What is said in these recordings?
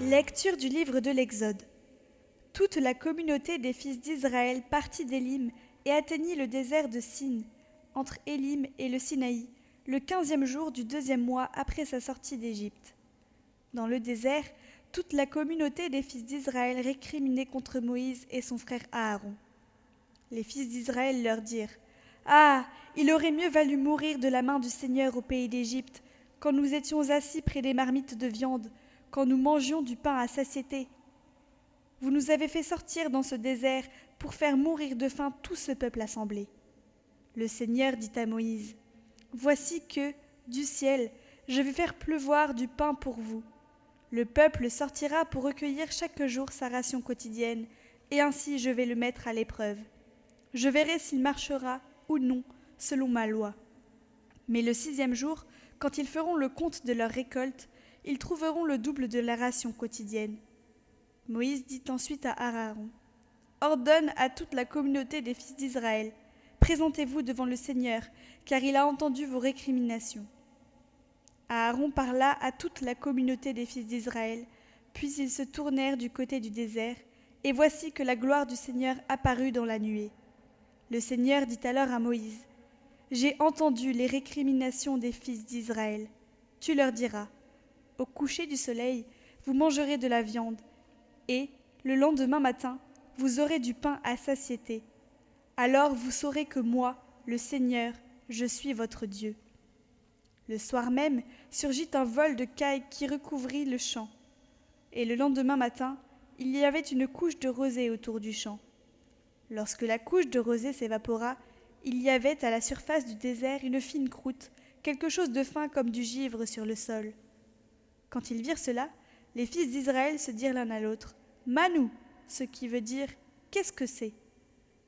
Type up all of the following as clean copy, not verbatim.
Lecture du livre de l'Exode. Toute la communauté des fils d'Israël partit d'Élim et atteignit le désert de Sin, entre Élim et le Sinaï, le 15e jour du 2e mois après sa sortie d'Égypte. Dans le désert, toute la communauté des fils d'Israël récriminait contre Moïse et son frère Aaron. Les fils d'Israël leur dirent : « Ah, il aurait mieux valu mourir de la main du Seigneur au pays d'Égypte, quand nous étions assis près des marmites de viande, quand nous mangions du pain à satiété. Vous nous avez fait sortir dans ce désert pour faire mourir de faim tout ce peuple assemblé. » Le Seigneur dit à Moïse : « Voici que, du ciel, je vais faire pleuvoir du pain pour vous. Le peuple sortira pour recueillir chaque jour sa ration quotidienne, et ainsi je vais le mettre à l'épreuve. Je verrai s'il marchera ou non selon ma loi. Mais le 6e jour, quand ils feront le compte de leur récolte, ils trouveront le double de la ration quotidienne. » Moïse dit ensuite à Aaron : « Ordonne à toute la communauté des fils d'Israël : présentez-vous devant le Seigneur, car il a entendu vos récriminations. » Aaron parla à toute la communauté des fils d'Israël, puis ils se tournèrent du côté du désert, et voici que la gloire du Seigneur apparut dans la nuée. Le Seigneur dit alors à Moïse : « J'ai entendu les récriminations des fils d'Israël. Tu leur diras : au coucher du soleil, vous mangerez de la viande, et, le lendemain matin, vous aurez du pain à satiété. Alors vous saurez que moi, le Seigneur, je suis votre Dieu. » Le soir même surgit un vol de cailles qui recouvrit le champ. Et le lendemain matin, il y avait une couche de rosée autour du champ. Lorsque la couche de rosée s'évapora, il y avait à la surface du désert une fine croûte, quelque chose de fin comme du givre sur le sol. Quand ils virent cela, les fils d'Israël se dirent l'un à l'autre : « Manou !» ce qui veut dire « Qu'est-ce que c'est ?»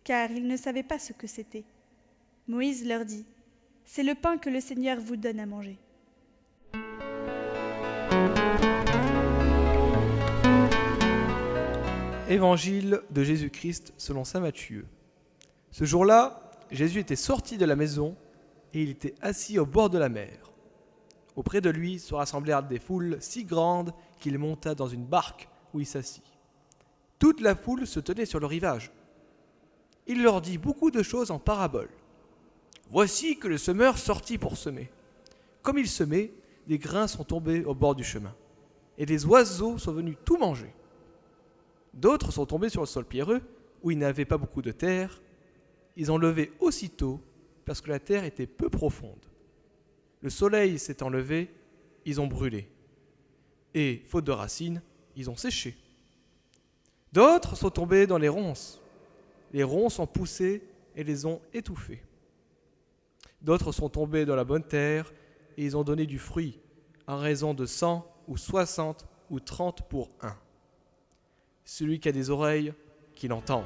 car ils ne savaient pas ce que c'était. Moïse leur dit : « C'est le pain que le Seigneur vous donne à manger. » Évangile de Jésus-Christ selon saint Matthieu. Ce jour-là, Jésus était sorti de la maison et il était assis au bord de la mer. Auprès de lui se rassemblèrent des foules si grandes qu'il monta dans une barque où il s'assit. Toute la foule se tenait sur le rivage. Il leur dit beaucoup de choses en paraboles. Voici que le semeur sortit pour semer. Comme il semait, des grains sont tombés au bord du chemin, et des oiseaux sont venus tout manger. D'autres sont tombés sur le sol pierreux, où il n'avait pas beaucoup de terre. Ils ont levé aussitôt, parce que la terre était peu profonde. Le soleil s'étant levé, ils ont brûlé. Et, faute de racines, ils ont séché. D'autres sont tombés dans les ronces. Les ronces ont poussé et les ont étouffés. D'autres sont tombés dans la bonne terre et ils ont donné du fruit, en raison de 100 ou 60 ou 30 pour un. Celui qui a des oreilles, qu'il entende.